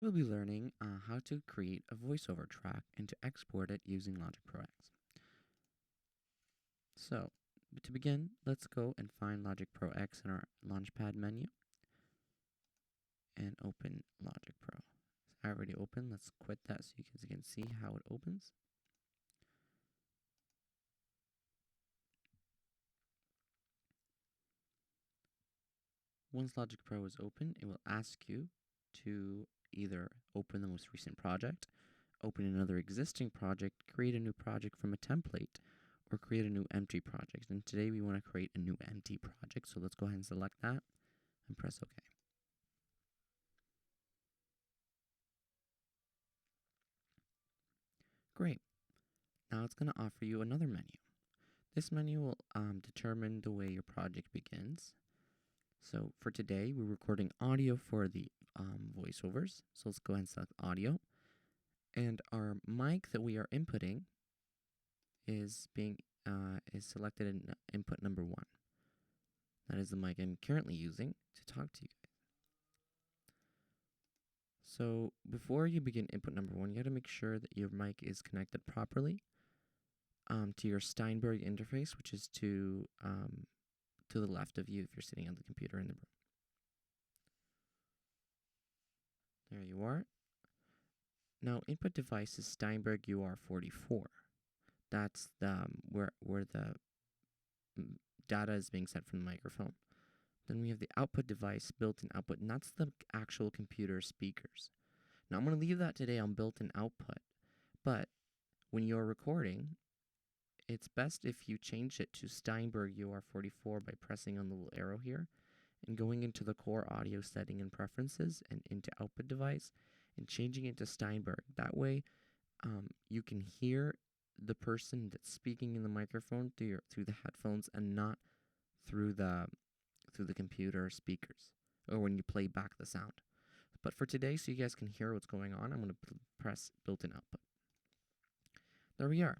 We'll be learning how to create a voiceover track and to export it using Logic Pro X. So, to begin, let's go and find Logic Pro X in our Launchpad menu and open Logic Pro. It's already open. Let's quit that so you guys can see how it opens. Once Logic Pro is open, it will ask you to either open the most recent project, open another existing project, create a new project from a template, or create a new empty project. And today we want to create a new empty project. So let's go ahead and select that and press OK. Great. Now it's going to offer you another menu. This menu will determine the way your project begins. So for today, we're recording audio for the voiceovers. So let's go ahead and select audio. And our mic that we are inputting is selected in input number 1. That is the mic I'm currently using to talk to you guys. So before you begin input number 1, you got to make sure that your mic is connected properly to your Steinberg interface, which is to the left of you if you're sitting on the computer in the room. There you are. Now, input device is Steinberg UR44. That's where the data is being sent from the microphone. Then we have the output device, built-in output, and that's the actual computer speakers. Now, I'm going to leave that today on built-in output, but when you're recording, it's best if you change it to Steinberg UR44 by pressing on the little arrow here and going into the core audio setting and preferences and into output device and changing it to Steinberg. That way, you can hear the person that's speaking in the microphone through the headphones and not through the computer speakers or when you play back the sound. But for today, so you guys can hear what's going on, I'm going to press built-in output. There we are.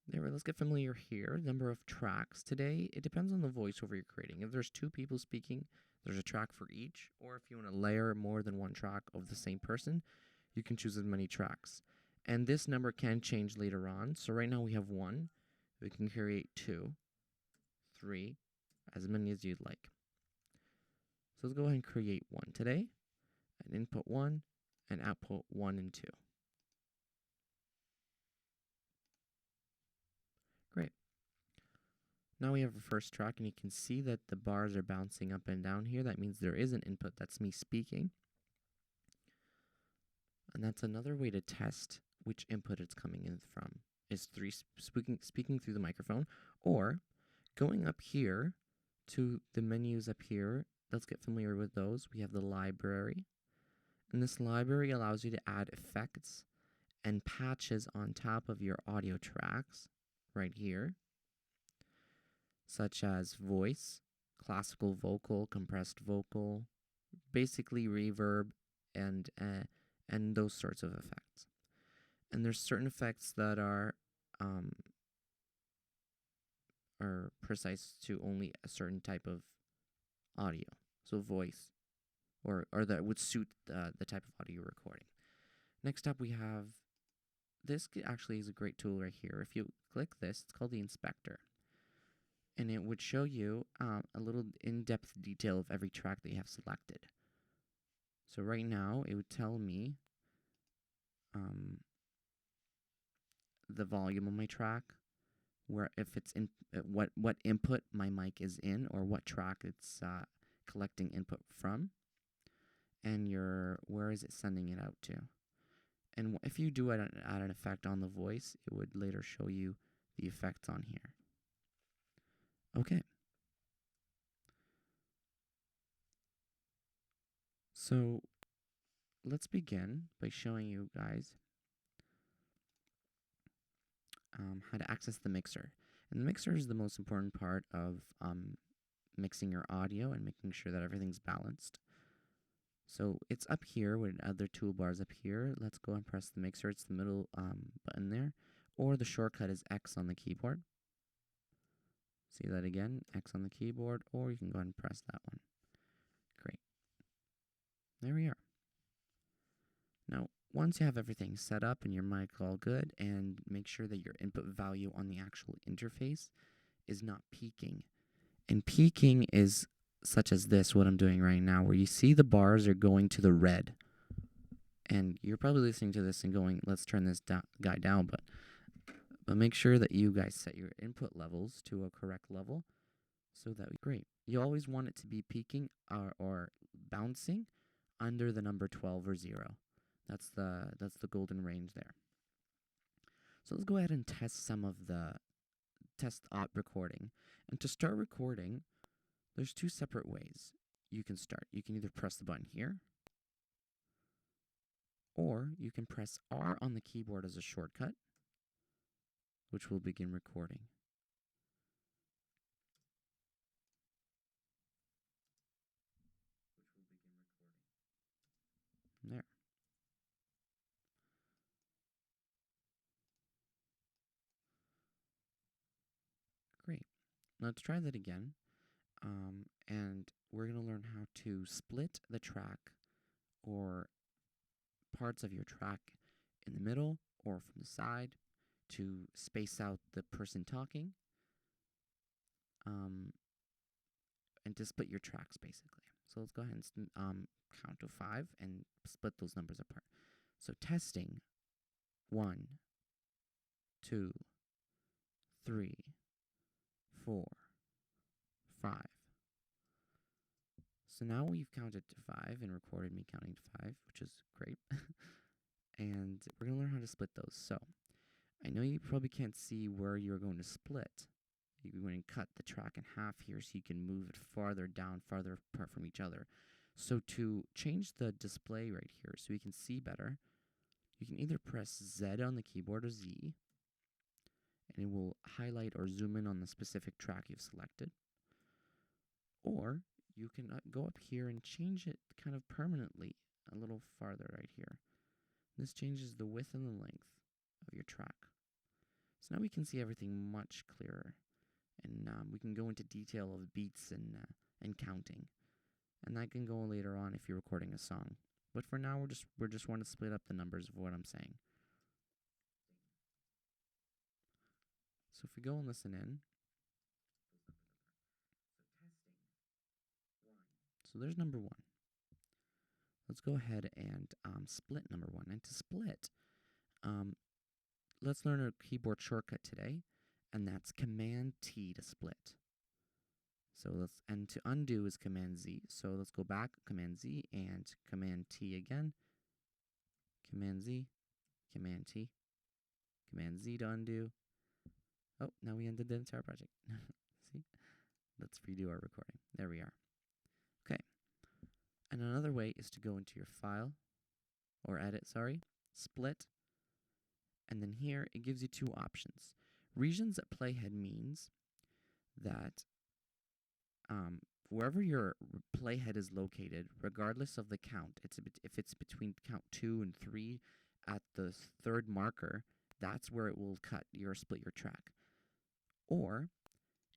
There, let's get familiar here. Number of tracks. Today, it depends on the voiceover you're creating. If there's 2 people speaking, there's a track for each. Or if you want to layer more than 1 track of the same person, you can choose as many tracks. And this number can change later on. So right now we have 1. We can create 2, 3, as many as you'd like. So let's go ahead and create 1 today. And input 1 and output 1 and 2. Great. Now we have a first track, and you can see that the bars are bouncing up and down here. That means there is an input. That's me speaking. And that's another way to test which input it's coming in from, is speaking through the microphone, or going up here to the menus up here. Let's get familiar with those. We have the library. And this library allows you to add effects and patches on top of your audio tracks right here, such as voice, classical vocal, compressed vocal, basically reverb, and those sorts of effects. And there's certain effects that are precise to only a certain type of audio, so voice, or that would suit the type of audio you're recording. Next up, we have this. Actually is a great tool right here. If you click this, it's called the inspector, and it would show you a little in-depth detail of every track that you have selected. So right now, it would tell me the volume of my track, where if it's in what input my mic is in, or what track it's collecting input from, and where is it sending it out to. And if you do add an effect on the voice, it would later show you the effects on here. Okay. So let's begin by showing you guys how to access the mixer. And the mixer is the most important part of mixing your audio and making sure that everything's balanced. So it's up here with other toolbars up here. Let's go and press the mixer. It's the middle button there. Or the shortcut is X on the keyboard. See that again, X on the keyboard, or you can go ahead and press that one. Great. There we are. once you have everything set up and your mic all good, and make sure that your input value on the actual interface is not peaking. And peaking is such as this, what I'm doing right now, where you see the bars are going to the red. And you're probably listening to this and going, let's turn this guy down, but make sure that you guys set your input levels to a correct level so that great. You always want it to be peaking or bouncing under the number 12 or 0. That's the golden range there. So let's go ahead and test some of the test recording. And to start recording, there's two separate ways you can start. You can either press the button here, or you can press R on the keyboard as a shortcut, which will begin recording. There. Great. Now let's try that again. And we're going to learn how to split the track or parts of your track in the middle or from the side to space out the person talking, and to split your tracks basically. So let's go ahead and count to 5 and split those numbers apart. So testing 1, 2, 3, 4, 5. So now we've counted to 5 and recorded me counting to 5, which is great. And we're going to learn how to split those. So I know you probably can't see where you're going to split. You're going to cut the track in half here so you can move it farther down, farther apart from each other. So to change the display right here so you can see better, you can either press Z on the keyboard or Z, and it will highlight or zoom in on the specific track you've selected. Or you can go up here and change it kind of permanently a little farther right here. This changes the width and the length of your track. So now we can see everything much clearer, and we can go into detail of beats and counting, and that can go later on if you're recording a song. But for now, we're just want to split up the numbers of what I'm saying. So if we go and listen in, so there's number 1. Let's go ahead and split number 1. And to split, let's learn a keyboard shortcut today, and that's Command T to split. So and to undo is Command Z. So let's go back, Command Z, and Command T again. Command Z, Command T, Command Z to undo. Oh, now we ended the entire project. See? Let's redo our recording. There we are. Okay. And another way is to go into your file, or edit, split, and then here it gives you 2 options. Regions at playhead means that wherever your playhead is located, regardless of the count, if it's between count 2 and 3 at the 3rd marker, that's where it will split your track. Or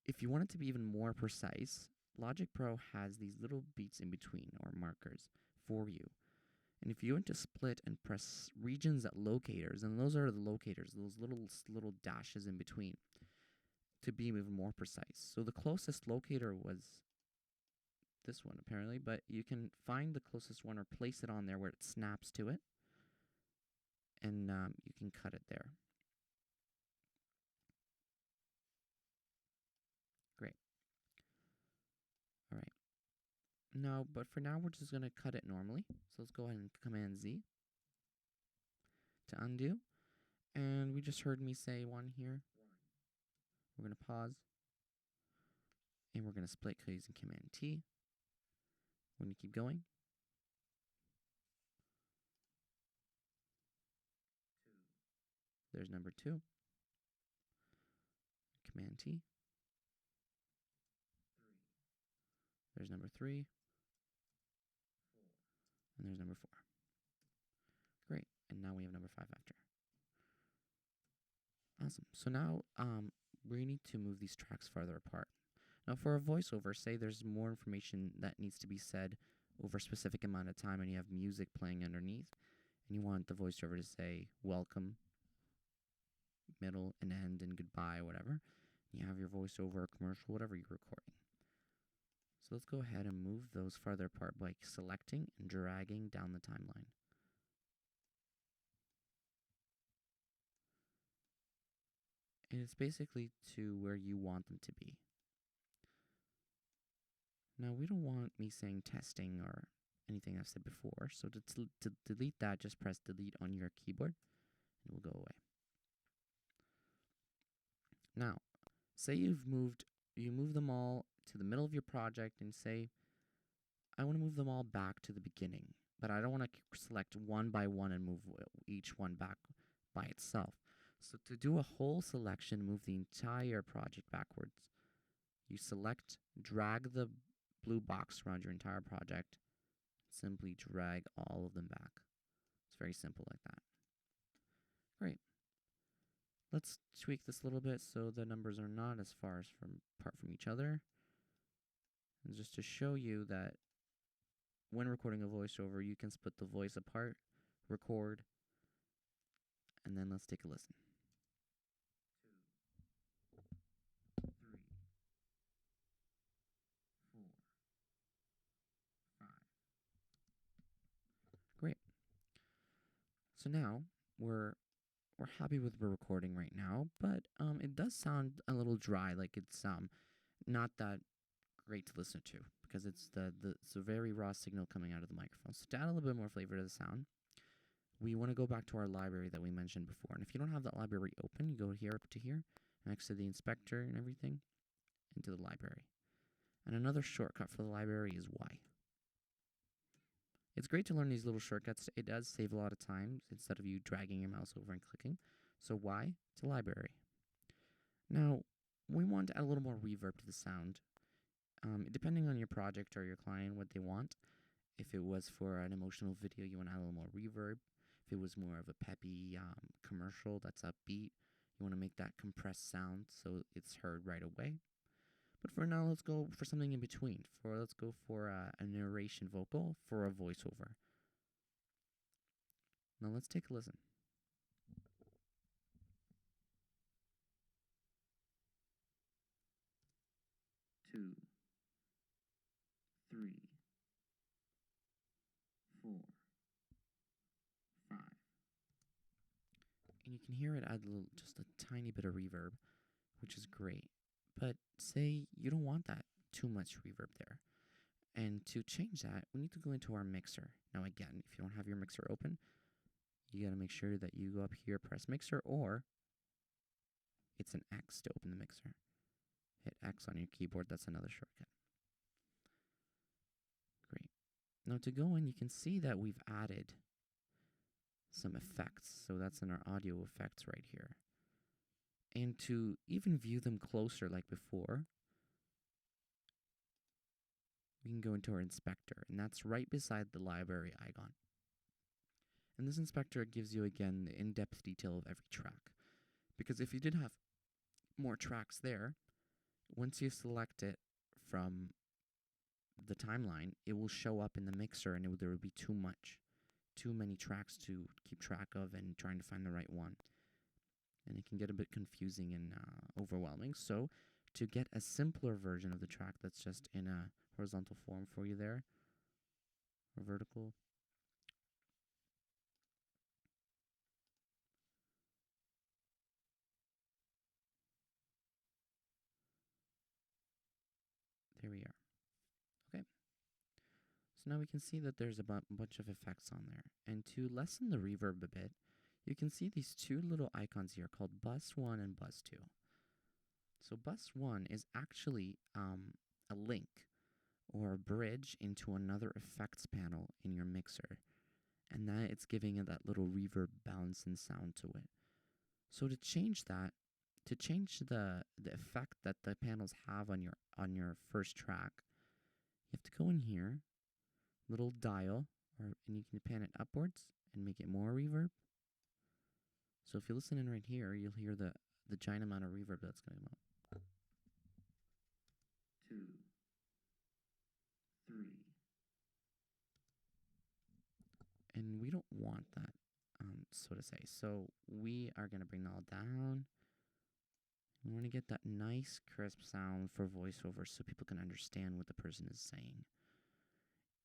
if you want it to be even more precise, Logic Pro has these little beats in between, or markers, for you. And if you want to split and press regions at locators, and those are the locators, those little dashes in between, to be even more precise. So the closest locator was this one, apparently, but you can find the closest one or place it on there where it snaps to it, and you can cut it there. Great. All right. No, but for now, we're just going to cut it normally. So let's go ahead and Command Z to undo. And we just heard me say 1 here. We're going to pause. And we're going to split using Command T. We're going to keep going. There's number 2. Command T. There's number 3. And there's number 4. Great. And now we have number 5 after. Awesome. So now we need to move these tracks farther apart. Now for a voiceover, say there's more information that needs to be said over a specific amount of time and you have music playing underneath, and you want the voiceover to say welcome, middle, and end, and goodbye, whatever. You have your voiceover, commercial, whatever you're recording. So let's go ahead and move those farther apart by selecting and dragging down the timeline. And it's basically to where you want them to be. Now, we don't want me saying testing or anything I've said before, so to delete that, just press delete on your keyboard, and it will go away. Now, say you move them all to the middle of your project and say, I want to move them all back to the beginning, but I don't want to select one by one and move each one back by itself. So to do a whole selection, move the entire project backwards, you select, drag the blue box around your entire project, simply drag all of them back. It's very simple like that. Great. Let's tweak this a little bit so the numbers are not as far as apart from each other. And just to show you that when recording a voiceover, you can split the voice apart, record, and then let's take a listen. 2, 3, 4, 5. Great. So now we're happy with the recording right now, but it does sound a little dry, like it's not that great to listen to because it's it's a very raw signal coming out of the microphone. So to add a little bit more flavor to the sound, we want to go back to our library that we mentioned before. And if you don't have that library open, you go here up to here, next to the inspector and everything, into the library. And another shortcut for the library is Y. It's great to learn these little shortcuts. It does save a lot of time instead of you dragging your mouse over and clicking. So Y to library. Now, we want to add a little more reverb to the sound. Depending on your project or your client, what they want. If it was for an emotional video, you want to add a little more reverb. If it was more of a peppy commercial that's upbeat, you want to make that compressed sound so it's heard right away. But for now, let's go for something in between. Let's go for a narration vocal for a voiceover. Now let's take a listen. 2, 3, 4, 5. And you can hear it add just a tiny bit of reverb, which is great. But say you don't want that too much reverb there. And to change that, we need to go into our mixer. Now again, if you don't have your mixer open, you gotta make sure that you go up here, press mixer, or it's an X to open the mixer. Hit X on your keyboard, that's another shortcut. Great. Now to go in, you can see that we've added some effects. So that's in our audio effects right here. And to even view them closer like before, we can go into our inspector, and that's right beside the library icon. And this inspector gives you, again, the in-depth detail of every track. Because if you did have more tracks there, once you select it from the timeline, it will show up in the mixer, and there would be too many tracks to keep track of and trying to find the right one. And it can get a bit confusing and overwhelming. So to get a simpler version of the track that's just in a horizontal form for you there, or vertical, there we are. Okay. So now we can see that there's a bunch of effects on there. And to lessen the reverb a bit, you can see these two little icons here called Bus 1 and Bus 2. So Bus 1 is actually a link or a bridge into another effects panel in your mixer. And that it's giving it that little reverb bounce and sound to it. So to change that, to change the effect that the panels have on your first track, you have to go in here, little dial, and you can pan it upwards and make it more reverb. So if you listen in right here, you'll hear the giant amount of reverb that's going on. 2, 3. And we don't want that, so to say. So we are going to bring that all down. We want to get that nice crisp sound for voiceover so people can understand what the person is saying.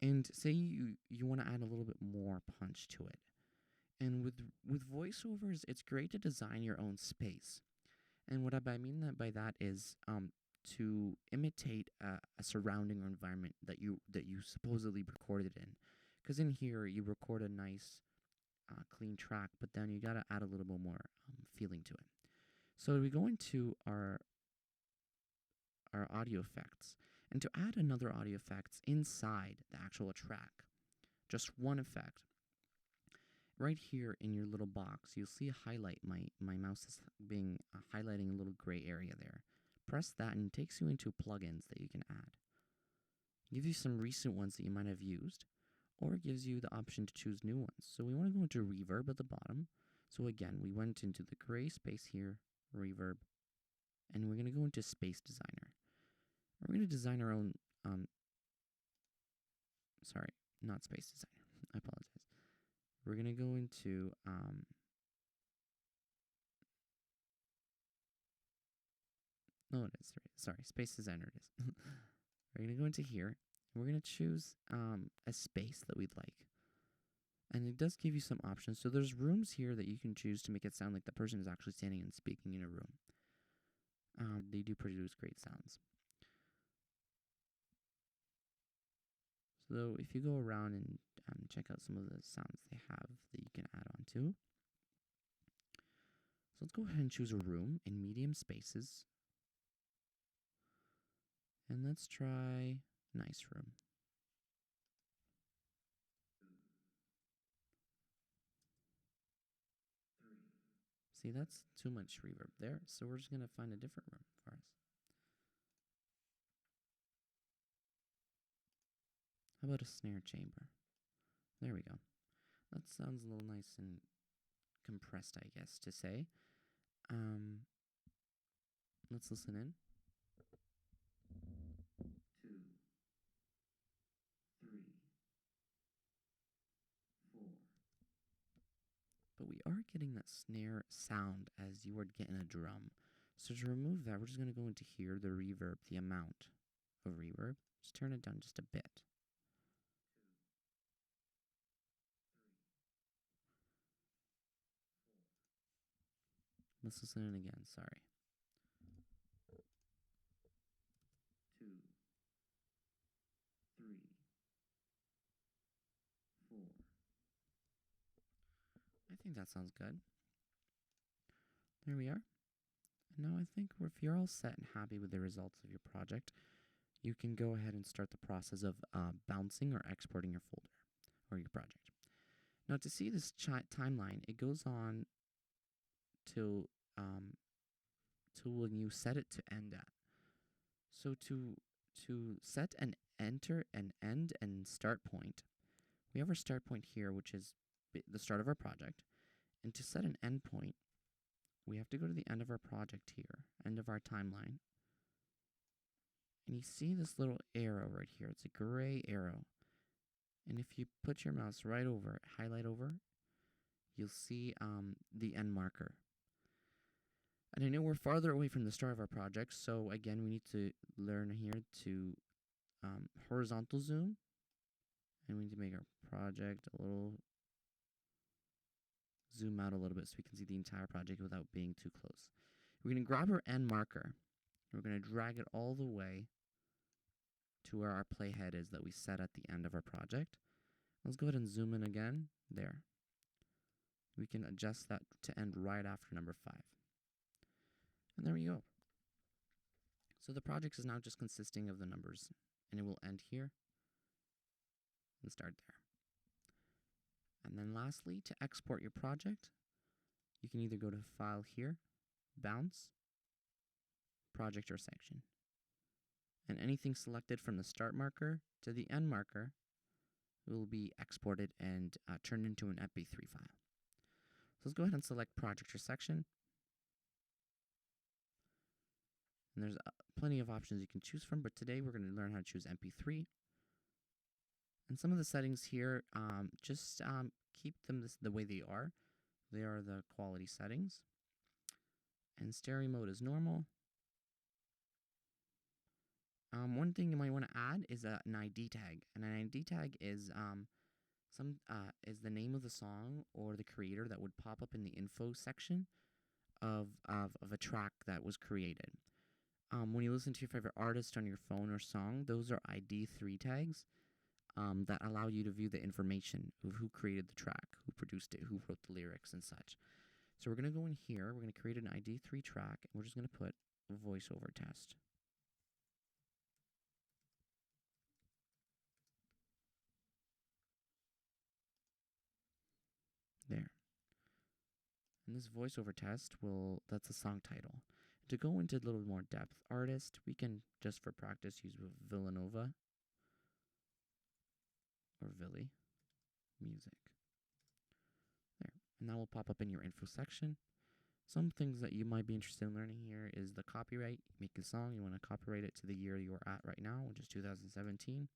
And say you want to add a little bit more punch to it. And with voiceovers, it's great to design your own space. And what I mean by that is to imitate a surrounding environment that you supposedly recorded in. Because in here you record a nice clean track, but then you gotta add a little bit more feeling to it. So we go into our audio effects, and to add another audio effects inside the actual track, just one effect. Right here in your little box, you'll see a highlight. My mouse is being highlighting a little gray area there. Press that and it takes you into plugins that you can add. It gives you some recent ones that you might have used, or it gives you the option to choose new ones. So we want to go into reverb at the bottom. So again, we went into the gray space here, reverb, and we're going to go into space designer. We're going to design our own, sorry, not space designer. I apologize. We're going to go into, no, it is, sorry, space designer it is. We're going to go into here. We're going to choose a space that we'd like. And it does give you some options. So there's rooms here that you can choose to make it sound like the person is actually standing and speaking in a room. They do produce great sounds. So if you go around and check out some of the sounds they have that you can add on to. So let's go ahead and choose a room in medium spaces. And let's try nice room. See, that's too much reverb there, so we're just going to find a different room for us. How about a snare chamber? There we go. That sounds a little nice and compressed, I guess, to say. Let's listen in. 2, 3, 4. But we are getting that snare sound as you would get in a drum. So to remove that, we're just going to go into here, the reverb, the amount of reverb. Just turn it down just a bit. 2, 3, 4. Let's listen in again, sorry. 2, 3, 4. I think that sounds good. There we are. And now I think if you're all set and happy with the results of your project, you can go ahead and start the process of bouncing or exporting your folder or your project. Now to see this timeline, it goes on till when you set it to end at. So to set an enter and end and start point, we have our start point here, which is the start of our project. And to set an end point, we have to go to the end of our project here, end of our timeline. And you see this little arrow right here. It's a gray arrow. And if you put your mouse right over it, highlight over, you'll see the end marker. And I know we're farther away from the start of our project, so again, we need to learn here to horizontal zoom. And we need to make our project a little, zoom out a little bit so we can see the entire project without being too close. We're going to grab our end marker. We're going to drag it all the way to where our playhead is that we set at the end of our project. Let's go ahead and zoom in again. There. We can adjust that to end right after number 5. And there we go. So the project is now just consisting of the numbers, and it will end here and start there. And then lastly, to export your project, you can either go to File here, Bounce, Project or Section. And anything selected from the start marker to the end marker will be exported and turned into an MP3 file. So let's go ahead and select Project or Section. And there's plenty of options you can choose from, but today we're going to learn how to choose MP3. And some of the settings here, just keep them the way they are. They are the quality settings. And stereo mode is normal. One thing you might want to add is an ID tag. And an ID tag is is the name of the song or the creator that would pop up in the info section of a track that was created. When you listen to your favorite artist on your phone or song, those are ID3 tags that allow you to view the information of who created the track, who produced it, who wrote the lyrics, and such. So we're going to go in here, we're going to create an ID3 track, and we're just going to put voiceover test. There. And this voiceover test that's a song title. To go into a little more depth, artist, we can, just for practice, use Villanova or Villy music. There. And that will pop up in your info section. Some things that you might be interested in learning here is the copyright. Make a song, you want to copyright it to the year you're at right now, which is 2017. And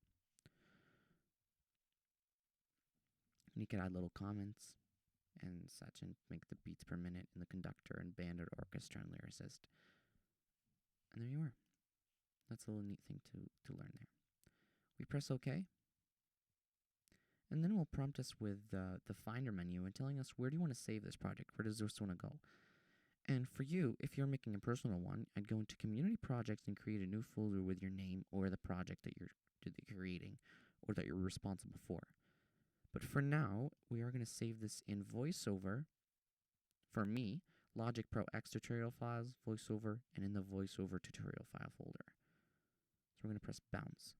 you can add little comments and such, and make the beats per minute, and the conductor and band or orchestra and lyricist. And there you are. That's a little neat thing to learn there. We press OK. And then it will prompt us with the Finder menu and telling us, where do you want to save this project? Where does this want to go? And for you, if you're making a personal one, I'd go into Community Projects and create a new folder with your name or the project that you're creating or that you're responsible for. But for now, we are going to save this in VoiceOver. For me, Logic Pro X tutorial files, VoiceOver, and in the VoiceOver tutorial file folder. So we're going to press bounce.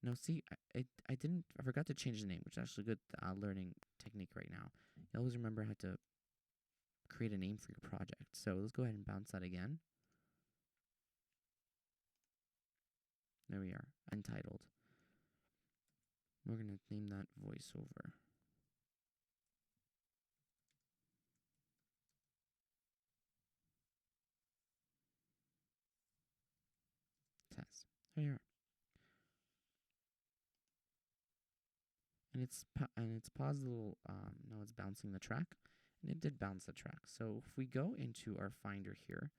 Now see, I forgot to change the name, which is actually a good learning technique right now. You always remember how to create a name for your project. So let's go ahead and bounce that again. There we are, Untitled. We're going to name that VoiceOver. Test. There you are. And it's paused a little. Now it's bouncing the track, and it did bounce the track. So if we go into our Finder here,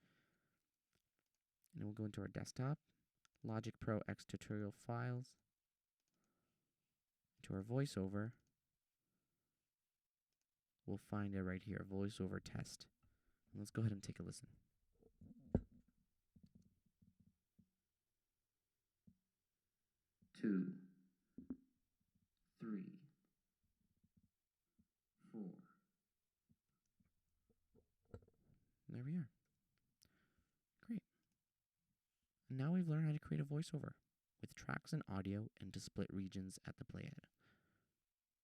and we'll go into our desktop, Logic Pro X tutorial files, into our VoiceOver, we'll find it right here, VoiceOver test. And let's go ahead and take a listen. 2, 3, 4. There we are. Great. And now we've learned how to create a voiceover with tracks and audio and to split regions at the playhead.